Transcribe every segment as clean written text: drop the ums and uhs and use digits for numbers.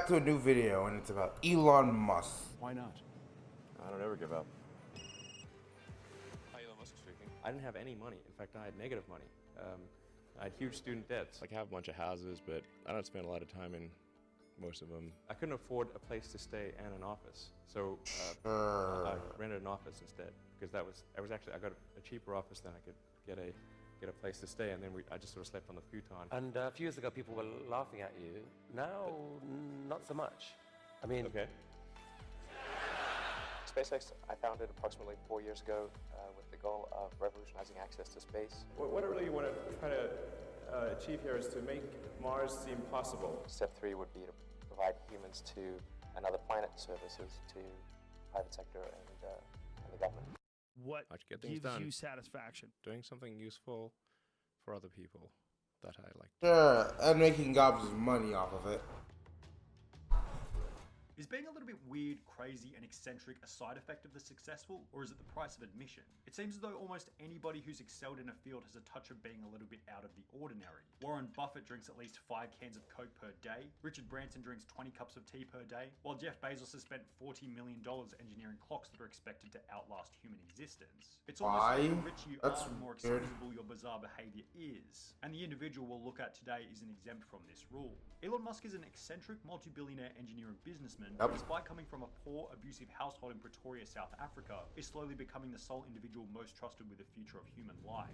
To a new video, and it's about Elon Musk. Why not? I don't ever give up. Hi, Elon Musk speaking. I didn't have any money. In fact, I had negative money. I had huge student debts. Like, I have a bunch of houses, but I don't spend a lot of time in most of them. I couldn't afford a place to stay and an office, so I rented an office instead because I got a cheaper office than I could get a place to stay, and then I just sort of slept on the futon. And a few years ago, people were laughing at you. Now, not so much. I mean, Okay. SpaceX, I founded approximately 4 years ago with the goal of revolutionizing access to space. What I really want to try to achieve here is to make Mars seem possible. Step 3 would be to provide humans to another planet services to private sector and the government. What How'd you get things gives done? you satisfaction? Doing something useful for other people that I like. Sure, and making gobs of money off of it. Is being a little bit weird, crazy, and eccentric a side effect of the successful, or is it the price of admission? It seems as though almost anybody who's excelled in a field has a touch of being a little bit out of the ordinary. Warren Buffett drinks at least 5 cans of Coke per day, Richard Branson drinks 20 cups of tea per day, while Jeff Bezos has spent $40 million engineering clocks that are expected to outlast human existence. It's almost Why? like the richer you That's are, the more weird. excusable your bizarre behavior is. And the individual we'll look at today isn't exempt from this rule. Elon Musk is an eccentric multi-billionaire engineer and businessman who, despite coming from a poor, abusive household in Pretoria, South Africa, is slowly becoming the sole individual most trusted with the future of human life.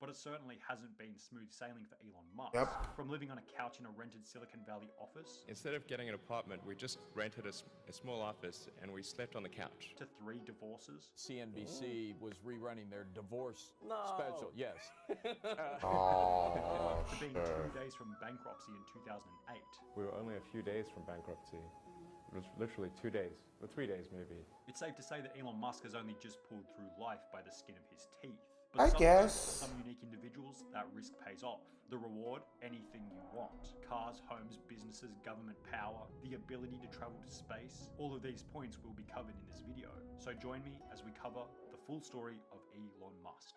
But it certainly hasn't been smooth sailing for Elon Musk. From living on a couch in a rented Silicon Valley office, Instead of getting an apartment, we just rented a small office and we slept on the couch. to 3 divorces, CNBC was rerunning their divorce special. Yes. Oh, to being 2 days from bankruptcy in 2008. We were only a few days from bankruptcy. It was literally 2 days, or 3 days maybe. It's safe to say that Elon Musk has only just pulled through life by the skin of his teeth. I sometimes guess. for some unique individuals, that risk pays off. The reward, anything you want. Cars, homes, businesses, government power, the ability to travel to space. All of these points will be covered in this video. So join me as we cover the full story of Elon Musk.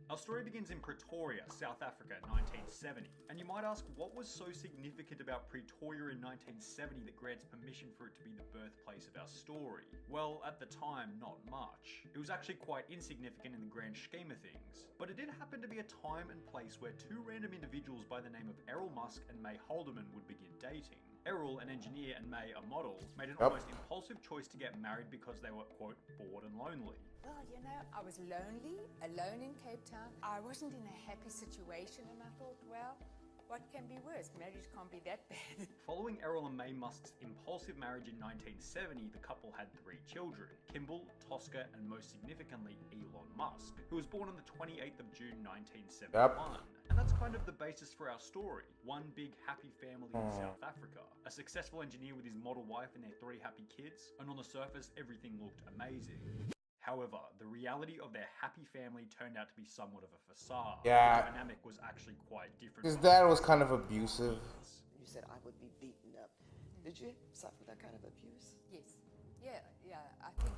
Our story begins in Pretoria, South Africa, 1970. And you might ask, what was so significant about Pretoria in 1970 that grants permission for it to be the birthplace of our story? Well, at the time, not much. It was actually quite insignificant in the grand scheme of things. But it did happen to be a time and place where 2 random individuals by the name of Elon Musk and May Haldeman would begin dating. Errol, an engineer, and May, a model, made an almost impulsive choice to get married because they were, quote, bored and lonely. Well, you know, I was lonely, alone in Cape Town. I wasn't in a happy situation, and I thought, well, what can be worse? Marriage can't be that bad. Following Errol and May Musk's impulsive marriage in 1970, the couple had 3 children, Kimball, Tosca, and most significantly, Elon Musk, who was born on the 28th of June 1971. And that's kind of the basis for our story. One big happy family in South Africa. A successful engineer with his model wife and their 3 happy kids, and on the surface, everything looked amazing. However, the reality of their happy family turned out to be somewhat of a facade. Yeah. The dynamic was actually quite different. His dad was kind of abusive. You said I would be beaten up. Did you suffer that kind of abuse? Yes. Yeah. I think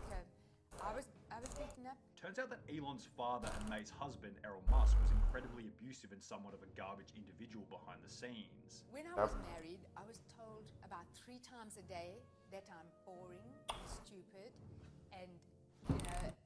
I was beaten up. Turns out that Elon's father and May's husband, Errol Musk, was incredibly abusive and somewhat of a garbage individual behind the scenes. When I was married, I was told about 3 times a day that I'm boring, stupid, and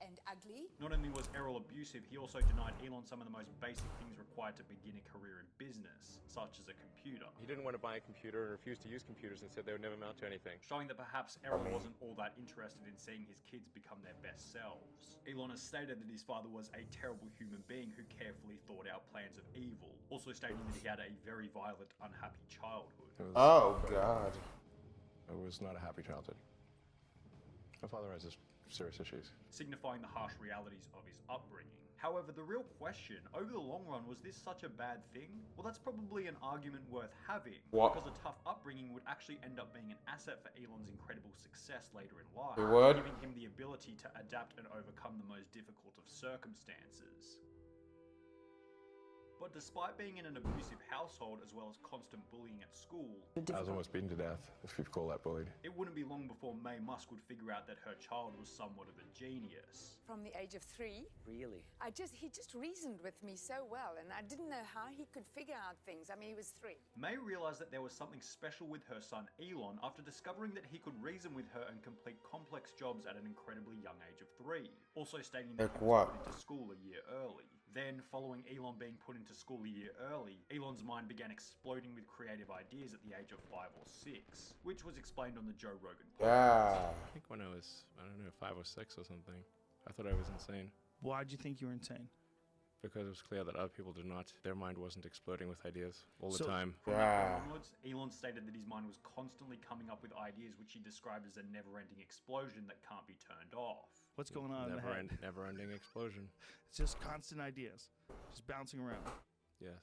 and ugly. Not only was Errol abusive, he also denied Elon some of the most basic things required to begin a career in business, such as a computer. He didn't want to buy a computer and refused to use computers and said they would never amount to anything. Showing that perhaps Errol wasn't all that interested in seeing his kids become their best selves. Elon has stated that his father was a terrible human being who carefully thought out plans of evil, also stating that he had a very violent, unhappy childhood. Oh, God. It was not a happy childhood. My father has serious issues. Signifying the harsh realities of his upbringing. However, the real question, over the long run, was this such a bad thing? Well, that's probably an argument worth having. Because a tough upbringing would actually end up being an asset for Elon's incredible success later in life. It would. Giving him the ability to adapt and overcome the most difficult of circumstances. But despite being in an abusive household as well as constant bullying at school, I was almost beaten to death, if you call that bullied. it wouldn't be long before Mae Musk would figure out that her child was somewhat of a genius. From the age of 3, Really? he just reasoned with me so well, and I didn't know how he could figure out things. I mean, he was 3. Mae realized that there was something special with her son Elon after discovering that he could reason with her and complete complex jobs at an incredibly young age of 3. Also stating that Like he was what? put into school a year early. Then, following Elon being put into school a year early, Elon's mind began exploding with creative ideas at the age of 5 or 6, which was explained on the Joe Rogan podcast. Yeah. I think when I was, I don't know, 5 or 6 or something, I thought I was insane. Why'd you think you were insane? Because it was clear that other people did not. Their mind wasn't exploding with ideas all the So- time. From that Yeah. point onwards, Elon stated that his mind was constantly coming up with ideas which he described as a never-ending explosion that can't be turned off. What's going on in the head? Never-ending explosion. It's just constant ideas, just bouncing around. Yes.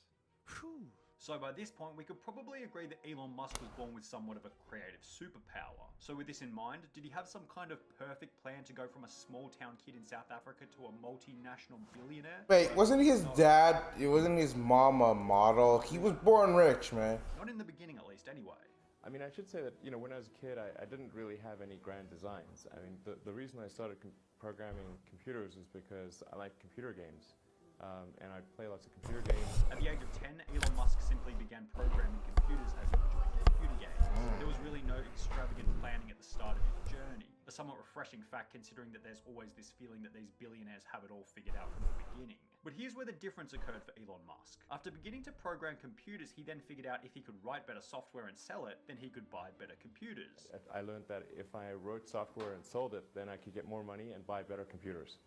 Whew. So by this point, we could probably agree that Elon Musk was born with somewhat of a creative superpower. So with this in mind, did he have some kind of perfect plan to go from a small town kid in South Africa to a multinational billionaire? Wait, wasn't his dad, it wasn't his mom a model? He was born rich, man. Not in the beginning, at least, anyway. I mean, I should say that, you know, when I was a kid, I didn't really have any grand designs. I mean, the reason I started programming computers is because I like computer games. And I play lots of computer games. At the age of 10, Elon Musk simply began programming computers as he enjoyed computer games. There was really no extravagant planning at the start of his journey. A somewhat refreshing fact considering that there's always this feeling that these billionaires have it all figured out from the beginning. But here's where the difference occurred for Elon Musk. After beginning to program computers, he then figured out if he could write better software and sell it, then he could buy better computers. I learned that if I wrote software and sold it, then I could get more money and buy better computers.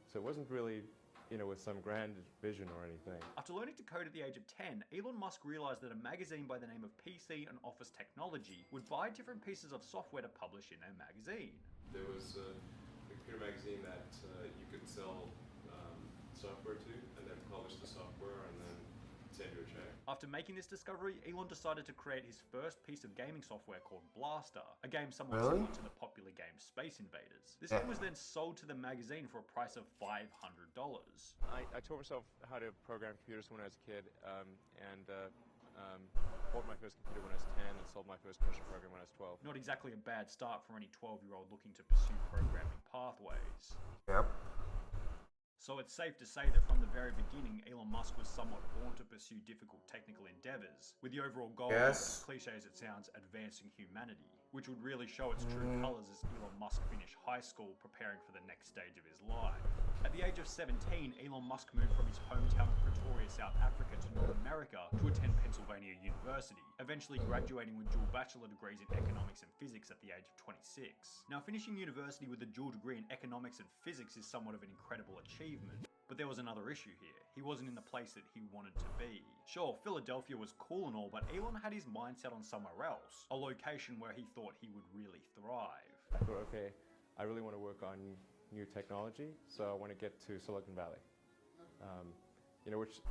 So it wasn't really, you know, with some grand vision or anything. After learning to code at the age of 10, Elon Musk realized that a magazine by the name of PC and Office Technology would buy different pieces of software to publish in their magazine. There was a computer magazine that you could sell software to, and then publish the software and then send you a check. After making this discovery, Elon decided to create his first piece of gaming software called Blaster, a game somewhat similar to the popular game Space Invaders. This game was then sold to the magazine for a price of $500. I taught myself how to program computers when I was a kid, and bought my first computer when I was 10 and sold my first commercial program when I was 12. Not exactly a bad start for any 12-year-old looking to pursue programming pathways. Yep. So it's safe to say that from the very beginning, Elon Musk was somewhat born to pursue difficult technical endeavors, with the overall goal, as cliche as it sounds, advancing humanity, which would really show its true colors as Elon Musk finished high school preparing for the next stage of his life. At the age of 17, Elon Musk moved from his hometown of Pretoria, South Africa to North America to attend Pennsylvania University, eventually graduating with dual bachelor degrees in economics and physics at the age of 26. Now, finishing university with a dual degree in economics and physics is somewhat of an incredible achievement. But there was another issue here. He wasn't in the place that he wanted to be. Sure, Philadelphia was cool and all, but Elon had his mind set on somewhere else, a location where he thought he would really thrive. I thought, okay, I really want to work on new technology, so I want to get to Silicon Valley. You know, which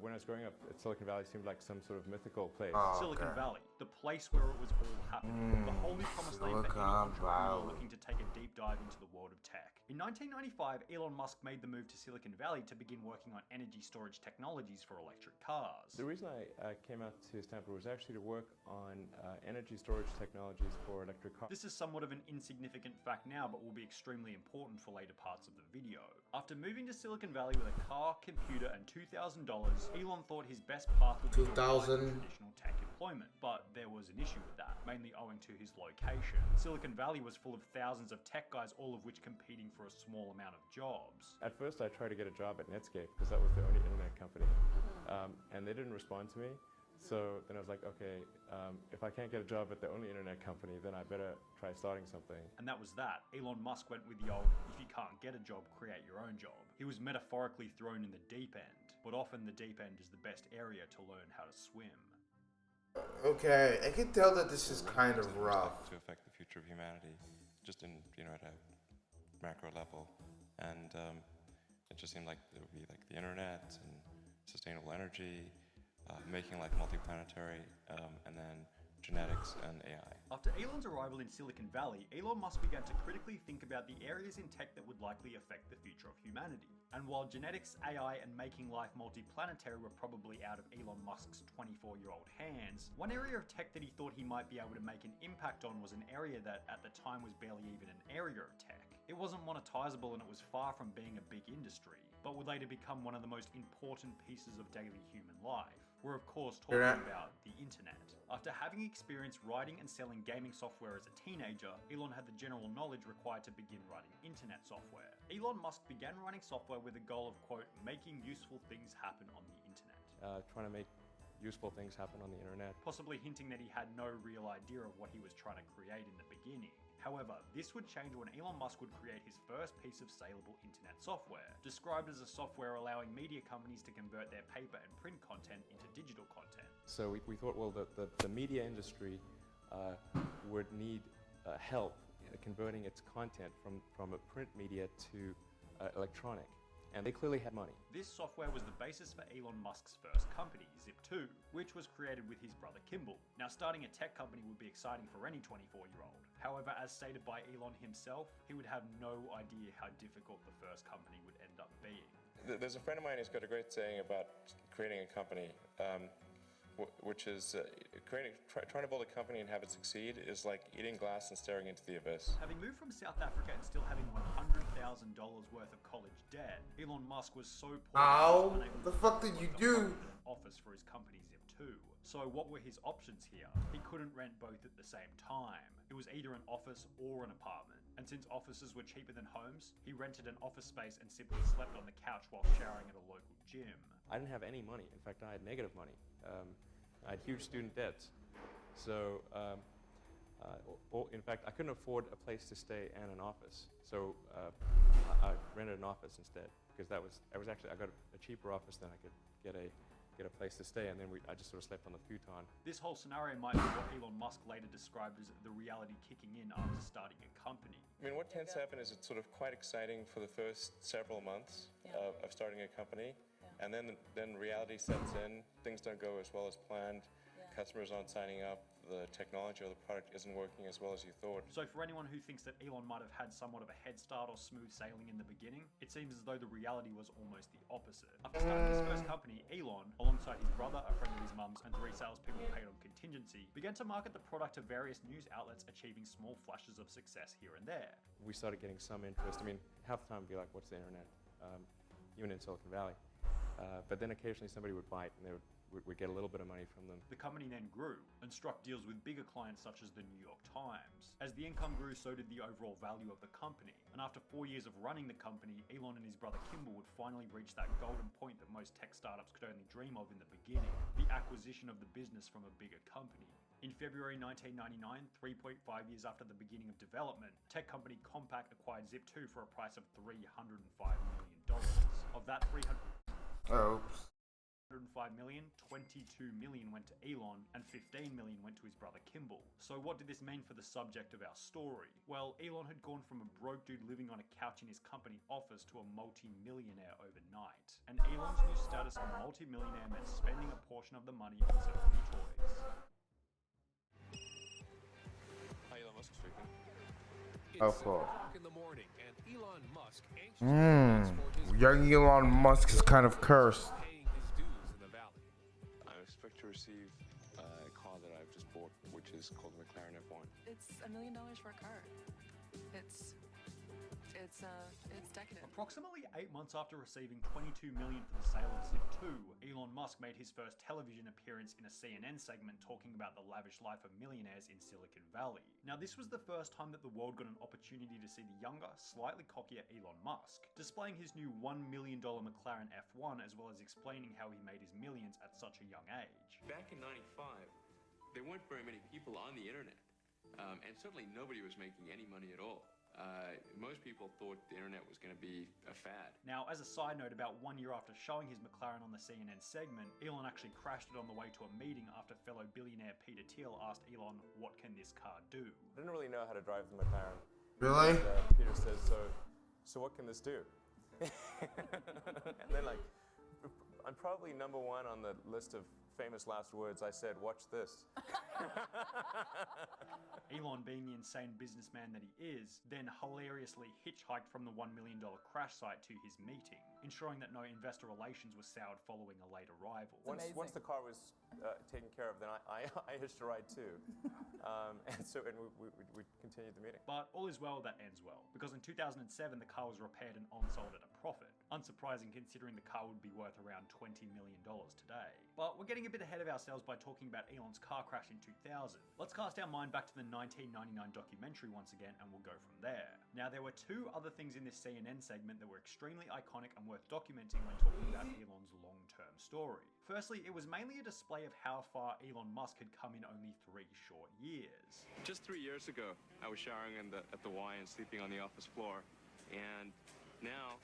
when I was growing up, Silicon Valley seemed like some sort of mythical place. Silicon Valley, the place where it was all happening. The holy promised land for any entrepreneur looking to take a deep dive into the world of tech. In 1995, Elon Musk made the move to Silicon Valley to begin working on energy storage technologies for electric cars. The reason I came out to Stanford was actually to work on energy storage technologies for electric cars. This is somewhat of an insignificant fact now, but will be extremely important for later parts of the video. After moving to Silicon Valley with a car, computer, and $2,000, Elon thought his best path would be traditional tech employment. But there was an issue with that, mainly owing to his location. Silicon Valley was full of thousands of tech guys, all of which competing for a small amount of jobs. At first, I tried to get a job at Netscape because that was the only internet company, and they didn't respond to me. So then I was like, okay, if I can't get a job at the only internet company, then I better try starting something. And that was that. Elon Musk went with the old, if you can't get a job, create your own job. He was metaphorically thrown in the deep end, but often the deep end is the best area to learn how to swim. Okay, I can tell that this is kind of rough. To affect the future of humanity, just in, you know, at a macro level. And it just seemed like it would be like the internet and sustainable energy, making like multiplanetary, and then genetics and AI. After Elon's arrival in Silicon Valley, Elon Musk began to critically think about the areas in tech that would likely affect the future of humanity. And while genetics, AI, and making life multiplanetary were probably out of Elon Musk's 24-year-old hands, one area of tech that he thought he might be able to make an impact on was an area that, at the time, was barely even an area of tech. It wasn't monetizable and it was far from being a big industry, but would later become one of the most important pieces of daily human life. We're of course talking about the internet. After having experience writing and selling gaming software as a teenager, Elon had the general knowledge required to begin writing internet software. Elon Musk began writing software with the goal of, quote, making useful things happen on the internet. Trying to make useful things happen on the internet. Possibly hinting that he had no real idea of what he was trying to create in the beginning. However, this would change when Elon Musk would create his first piece of saleable internet software, described as a software allowing media companies to convert their paper and print content into digital content. So we thought, well, the media industry would need help converting its content from a print media to electronic. And they clearly had money. This software was the basis for Elon Musk's first company, Zip2, which was created with his brother Kimball. Now, starting a tech company would be exciting for any 24-year-old. However, as stated by Elon himself, he would have no idea how difficult the first company would end up being. There's a friend of mine who's got a great saying about creating a company, which is trying to build a company and have it succeed is like eating glass and staring into the abyss. Having moved from South Africa and still having $100,000 worth of college debt, Elon Musk was so poor Ow, the fuck did you do? An office for his company Zip2. So what were his options here? He couldn't rent both at the same time. It was either an office or an apartment. And since offices were cheaper than homes, he rented an office space and simply slept on the couch while showering at a local gym. I didn't have any money. In fact, I had negative money. I had huge student debts. So, in fact, I couldn't afford a place to stay and an office. So I rented an office instead, because I got a cheaper office than I could get a place to stay, and then I just sort of slept on the futon. This whole scenario might be what Elon Musk later described as the reality kicking in after starting a company. I mean, what tends to happen is it's sort of quite exciting for the first several months of starting a company, and then reality sets in. Things don't go as well as planned. Customers aren't signing up. The technology or the product isn't working as well as you thought. So for anyone who thinks that Elon might have had somewhat of a head start or smooth sailing in the beginning, it seems as though the reality was almost the opposite. After starting his first company, Elon, alongside his brother, a friend of his mum's, and 3 salespeople paid on contingency, began to market the product to various news outlets, achieving small flashes of success here and there. We started getting some interest. I mean, half the time we'd be like, what's the internet? Even in Silicon Valley. But then occasionally somebody would bite and we'd get a little bit of money from them. The company then grew and struck deals with bigger clients such as the New York Times. As the income grew, so did the overall value of the company. And after 4 years of running the company, Elon and his brother Kimball would finally reach that golden point that most tech startups could only dream of in the beginning, the acquisition of the business from a bigger company. In February 1999, 3.5 years after the beginning of development, tech company Compaq acquired Zip2 for a price of $305 million. Of that $305 million, 22 million went to Elon and 15 million went to his brother Kimball. So what did this mean for the subject of our story? Well, Elon had gone from a broke dude living on a couch in his company office to a multi-millionaire overnight. And Elon's new status of multi-millionaire meant spending a portion of the money on selling new toys. Hi, Elon Musk speaking. Oh, cool. In the morning, and Elon Musk Young Elon Musk is kind of cursed. paying his dues in the valley. I expect to receive a car that I've just bought, which is called the McLaren F1. It's $1 million for a car. It's decadent. Approximately 8 months after receiving $22 million for the sale of Zip2, Elon Musk made his first television appearance in a CNN segment talking about the lavish life of millionaires in Silicon Valley. Now, this was the first time that the world got an opportunity to see the younger, slightly cockier Elon Musk, displaying his new $1 million McLaren F1 as well as explaining how he made his millions at such a young age. Back in '95, there weren't very many people on the internet, and certainly nobody was making any money at all. Most people thought the internet was going to be a fad. Now, as a side note, about 1 year after showing his McLaren on the CNN segment, Elon actually crashed it on the way to a meeting after fellow billionaire Peter Thiel asked Elon, what can this car do? I didn't really know how to drive the McLaren. Really? And, Peter says, so what can this do? And then I'm probably #1 on the list of famous last words, I said, "Watch this." Elon, being the insane businessman that he is, then hilariously hitchhiked from the $1 million crash site to his meeting, ensuring that no investor relations were soured following a late arrival. Once the car was taken care of, then I hitched a ride too. And we continued the meeting. But all is well that ends well, because in 2007 the car was repaired and on-sold at a profit. Unsurprising considering the car would be worth around $20 million today. But we're getting a bit ahead of ourselves by talking about Elon's car crash in 2000. Let's cast our mind back to the 1999 documentary once again and we'll go from there. Now there were two other things in this CNN segment that were extremely iconic and worth documenting when talking about Elon's long-term story. Firstly, it was mainly a display of how far Elon Musk had come in only 3 short years. Just 3 years ago, I was showering at the Y and sleeping on the office floor. And now,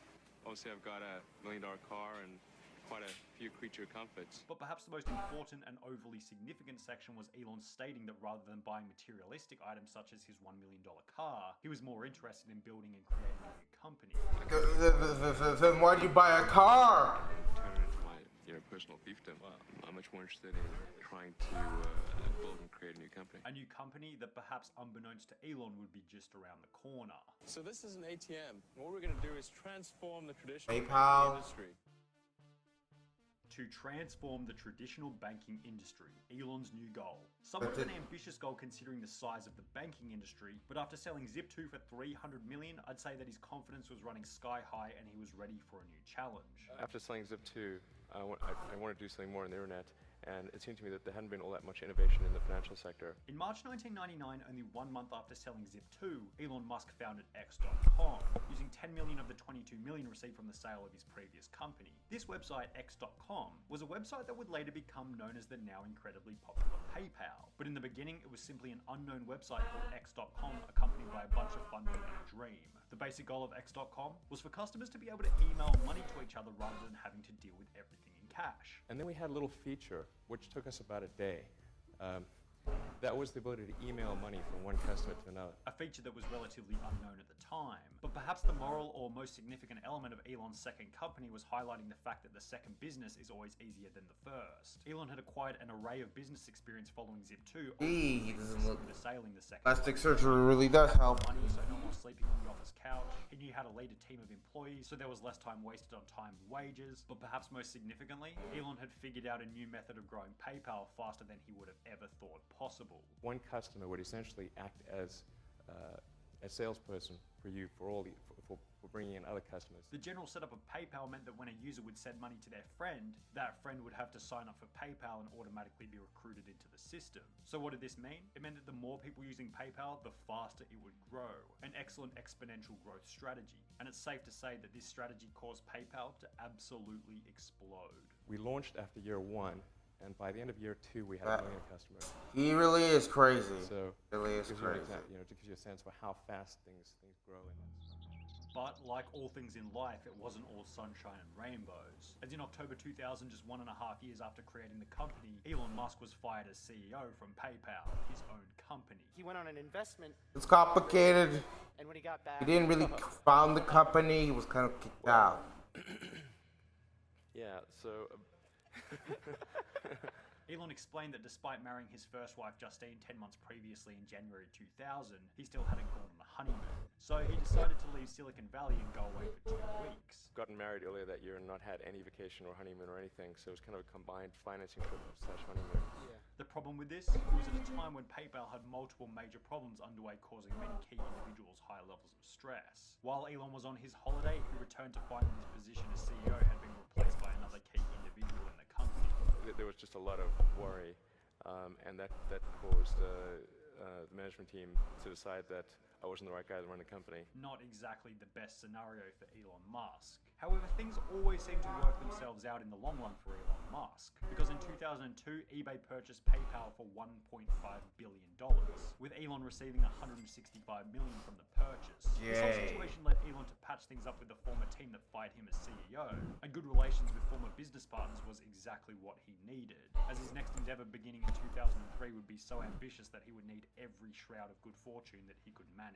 obviously I've got a $1 million car and quite a few creature comforts. But perhaps the most important and overly significant section was Elon stating that rather than buying materialistic items such as his $1 million car, he was more interested in building and creating a new company. Then why'd you buy a car? Turn it into my personal fiefdom. I'm much more interested in trying to build and create a new company. A new company that perhaps unbeknownst to Elon would be just around the corner. So this is an ATM. What we're going to do is transform the traditional PayPal. banking industry. To transform the traditional banking industry, Elon's new goal. Somewhat of an ambitious goal considering the size of the banking industry, but after selling Zip2 for $300 million, I'd say that his confidence was running sky high and he was ready for a new challenge. After selling Zip2, I wanted to do something more on the internet, and it seemed to me that there hadn't been all that much innovation in the financial sector. In March 1999, only 1 month after selling Zip2, Elon Musk founded X.com, using 10 million of the 22 million received from the sale of his previous company. This website, X.com, was a website that would later become known as the now incredibly popular PayPal. But in the beginning, it was simply an unknown website called X.com, accompanied by a bunch of funding and a dream. The basic goal of X.com was for customers to be able to email money to each other rather than having to deal with everything in cash. And then we had a little feature, which took us about a day. That was the ability to email money from one customer to another. A feature that was relatively unknown at the time. But perhaps the moral or most significant element of Elon's second company was highlighting the fact that the second business is always easier than the first. Elon had acquired an array of business experience following Zip2, sailing the second. Plastic surgery really does help. Money, so no more sleeping on the office couch. He knew how to lead a team of employees, so there was less time wasted on time and wages. But perhaps most significantly, Elon had figured out a new method of growing PayPal faster than he would have ever thought possible. One customer would essentially act as a salesperson for you for bringing in other customers. The general setup of PayPal meant that when a user would send money to their friend, that friend would have to sign up for PayPal and automatically be recruited into the system. So what did this mean? It meant that the more people using PayPal, the faster it would grow. An excellent exponential growth strategy. And it's safe to say that this strategy caused PayPal to absolutely explode. We launched after year 1, and by the end of year 2, we had 1 million customers. He really is crazy. So really is crazy. It gives you a sense for how fast things grow in this. But like all things in life, it wasn't all sunshine and rainbows. As in October 2000, just 1.5 years after creating the company, Elon Musk was fired as CEO from PayPal, his own company. He went on an investment. It's complicated. And when he got back, He didn't really found the company. He was kind of kicked out. Yeah, so... Elon explained that despite marrying his first wife Justine 10 months previously in January 2000, he still hadn't gone on a honeymoon. So he decided to leave Silicon Valley and go away for 2 weeks. Gotten married earlier that year and not had any vacation or honeymoon or anything, so it was kind of a combined financing trip / honeymoon. Yeah. The problem with this was at a time when PayPal had multiple major problems underway, causing many key individuals high levels of stress. While Elon was on his holiday, he returned to find that his position as CEO had been replaced by another key individual in the company. There was just a lot of worry, and that caused the management team to decide that I wasn't the right guy to run the company. Not exactly the best scenario for Elon Musk. However, things always seem to work themselves out in the long run for Elon Musk, because in 2002, eBay purchased PayPal for $1.5 billion, with Elon receiving $165 million from the purchase. This whole situation led Elon to patch things up with the former team that fired him as CEO, and good relations with former business partners was exactly what he needed, as his next endeavor beginning in 2003 would be so ambitious that he would need every shroud of good fortune that he could manage.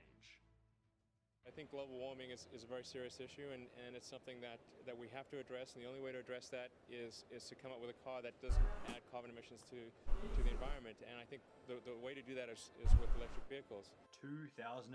I think global warming is a very serious issue, and it's something that we have to address, and the only way to address that is to come up with a car that doesn't add carbon emissions to the environment, and I think the way to do that is with electric vehicles. 2003,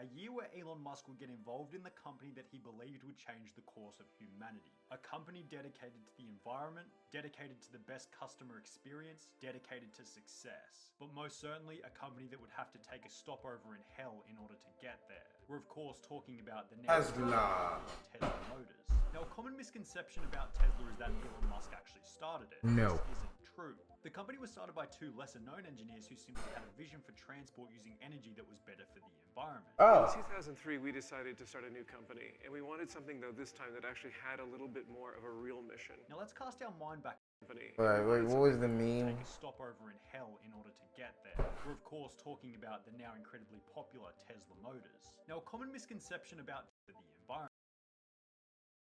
a year where Elon Musk would get involved in the company that he believed would change the course of humanity. A company dedicated to the environment, dedicated to the best customer experience, dedicated to success. But most certainly a company that would have to take a stopover in hell in order to get there. We're of course talking about the Tesla. Tesla Motors. Now, a common misconception about Tesla is that Elon Musk actually started it. No. This isn't true. The company was started by two lesser-known engineers who simply had a vision for transport using energy that was better for the environment. Oh. In 2003, we decided to start a new company, and we wanted something, though, this time that actually had a little bit more of a real mission. Now, let's cast our mind back. Wait, what was the meme? Take a stopover in hell in order to get there. We're of course talking about the now incredibly popular Tesla Motors. Now, a common misconception about the environment.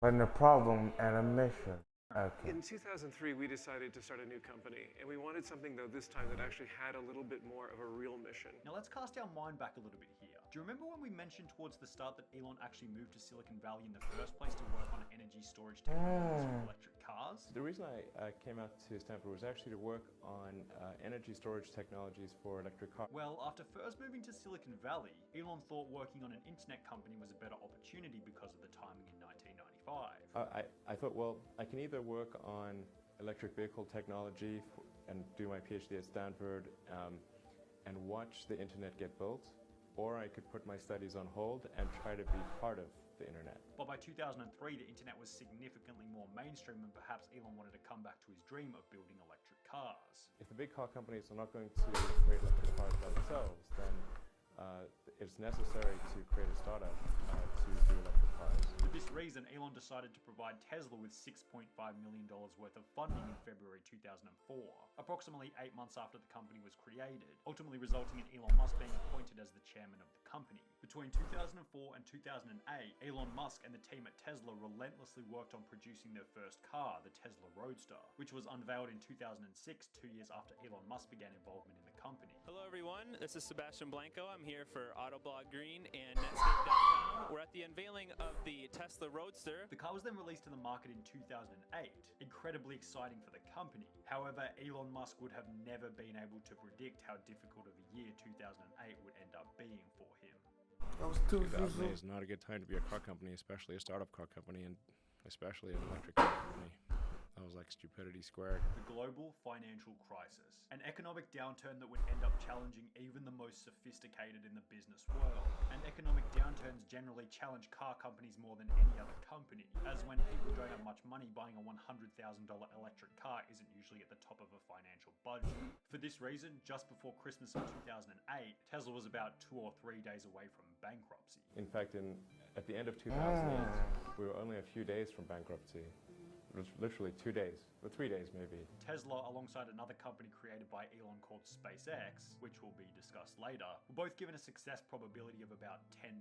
But a problem and a mission. Okay. In 2003, we decided to start a new company, and we wanted something, though, this time that actually had a little bit more of a real mission. Now, let's cast our mind back a little bit here. Do you remember when we mentioned towards the start that Elon actually moved to Silicon Valley in the first place to work on energy storage technologies for electric cars? The reason I came out to Stanford was actually to work on energy storage technologies for electric cars. Well, after first moving to Silicon Valley, Elon thought working on an internet company was a better opportunity because of the timing in 1995. I thought, well, I can either work on electric vehicle technology and do my PhD at Stanford and watch the internet get built, or I could put my studies on hold and try to be part of the internet. But by 2003, the internet was significantly more mainstream, and perhaps Elon wanted to come back to his dream of building electric cars. If the big car companies are not going to create electric cars by themselves, then it's necessary to create a startup to do electric cars. For this reason, Elon decided to provide Tesla with $6.5 million worth of funding in February 2004, approximately 8 months after the company was created, ultimately resulting in Elon Musk being appointed as the chairman of the company. Between 2004 and 2008, Elon Musk and the team at Tesla relentlessly worked on producing their first car, the Tesla Roadster, which was unveiled in 2006, 2 years after Elon Musk began involvement in the company. Hello everyone, this is Sebastian Blanco. I'm here for Autoblog Green and Netscape.com. We're at the unveiling of the Tesla Roadster. The car was then released to the market in 2008, incredibly exciting for the company. However, Elon Musk would have never been able to predict how difficult of a year 2008 would end up being for him. 2008 is not a good time to be a car company, especially a startup car company, and especially an electric car company. That was like stupidity squared. The global financial crisis, an economic downturn that would end up challenging even the most sophisticated in the business world. And economic downturns generally challenge car companies more than any other company, as when people don't have much money, buying a $100,000 electric car isn't usually at the top of a financial budget. For this reason, just before Christmas of 2008, Tesla was about 2 or 3 days away from bankruptcy. In fact, at the end of 2008, we were only a few days from bankruptcy. Literally 2 days, or 3 days maybe. Tesla, alongside another company created by Elon called SpaceX, which will be discussed later, were both given a success probability of about 10%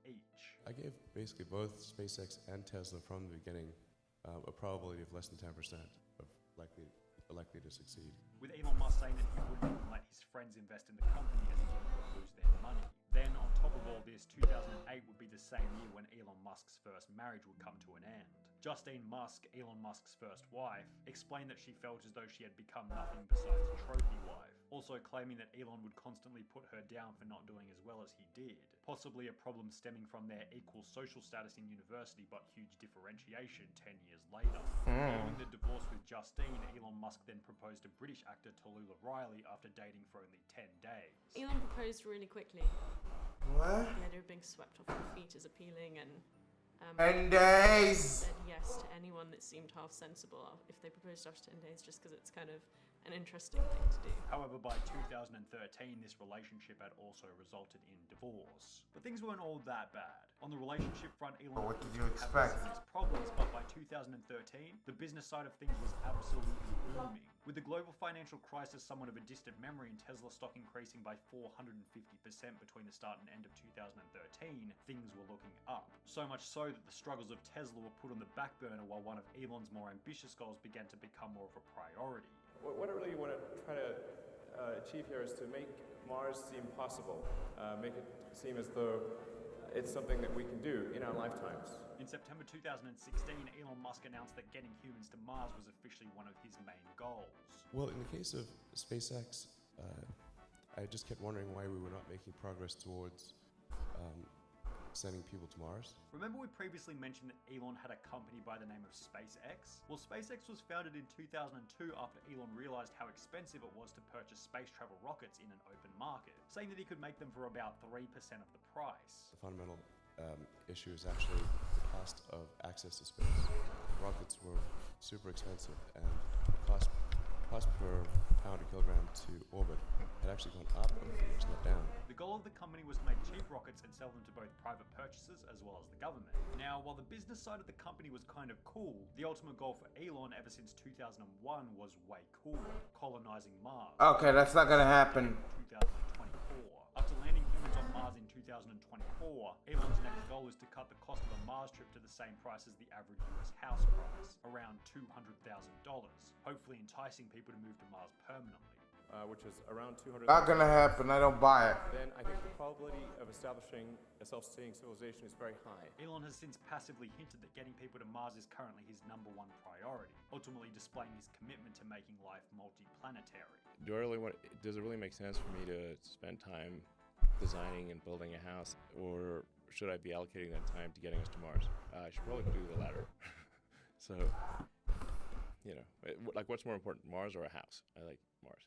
each. I gave basically both SpaceX and Tesla from the beginning a probability of less than 10% of likely to succeed. With Elon Musk saying that he wouldn't even let his friends invest in the company as he didn't want to lose their money. Then, on top of all this, 2008 would be the same year when Elon Musk's first marriage would come to an end. Justine Musk, Elon Musk's first wife, explained that she felt as though she had become nothing besides a trophy wife, also claiming that Elon would constantly put her down for not doing as well as he did, possibly a problem stemming from their equal social status in university but huge differentiation 10 years later. Following the divorce with Justine, Elon Musk then proposed to British actor Tallulah Riley after dating for only 10 days. Elon proposed really quickly. What? The idea of being swept off your feet is appealing, and 10 days! said yes to anyone that seemed half sensible if they proposed after 10 days, just because it's kind of an interesting thing to do. However, by 2013, this relationship had also resulted in divorce. But things weren't all that bad. On the relationship front, Elon What did you expect? had serious problems, but by 2013, the business side of things was absolutely booming. With the global financial crisis somewhat of a distant memory and Tesla stock increasing by 450% between the start and end of 2013, things were looking up. So much so that the struggles of Tesla were put on the back burner while one of Elon's more ambitious goals began to become more of a priority. What I really want to try to achieve here is to make Mars seem possible, make it seem as though it's something that we can do in our lifetimes. In September 2016, Elon Musk announced that getting humans to Mars was officially one of his main goals. Well, in the case of SpaceX, I just kept wondering why we were not making progress towards sending people to Mars. Remember we previously mentioned that Elon had a company by the name of SpaceX? Well, SpaceX was founded in 2002 after Elon realized how expensive it was to purchase space travel rockets in an open market, saying that he could make them for about 3% of the price. The fundamental issue is actually the cost of access to space. Rockets were super expensive, and the cost per pound or kilogram to orbit had actually gone up over the years, not down. The goal of the company was to make cheap rockets and sell them to both private purchasers as well as the government. Now, while the business side of the company was kind of cool, the ultimate goal for Elon ever since 2001 was way cooler, colonizing Mars. Okay, that's not gonna happen. 2024. After landing humans on Mars in 2024, Elon's next goal is to cut the cost of a Mars trip to the same price as the average US house price, around $200,000, hopefully enticing people to move to Mars permanently. Which is around 200. Not gonna happen. I don't buy it. Then I think the probability of establishing a self-sustaining civilization is very high. Elon has since passively hinted that getting people to Mars is currently his #1 priority, ultimately displaying his commitment to making life multi-planetary. Does it really make sense for me to spend time designing and building a house, or should I be allocating that time to getting us to Mars? I should probably do the latter. So, you know, like what's more important, Mars or a house? I like Mars.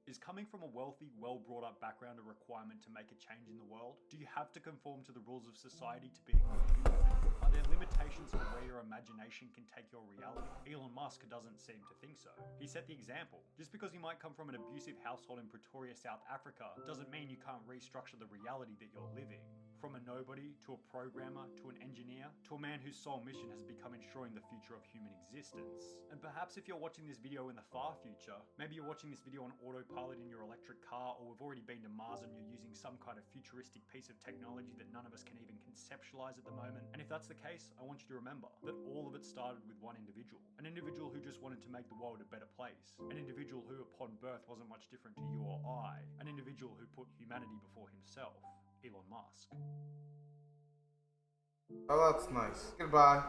Is coming from a wealthy, well-brought-up background a requirement to make a change in the world? Do you have to conform to the rules of society to be a good human? Are there limitations for where your imagination can take your reality? Elon Musk doesn't seem to think so. He set the example. Just because you might come from an abusive household in Pretoria, South Africa, doesn't mean you can't restructure the reality that you're living. From a nobody, to a programmer, to an engineer, to a man whose sole mission has become ensuring the future of human existence. And perhaps if you're watching this video in the far future, maybe you're watching this video on autopilot in your electric car, or we've already been to Mars and you're using some kind of futuristic piece of technology that none of us can even conceptualize at the moment. And if that's the case, I want you to remember that all of it started with one individual. An individual who just wanted to make the world a better place. An individual who upon birth wasn't much different to you or I. An individual who put humanity before himself. Elon Musk. Oh, that's nice. Goodbye.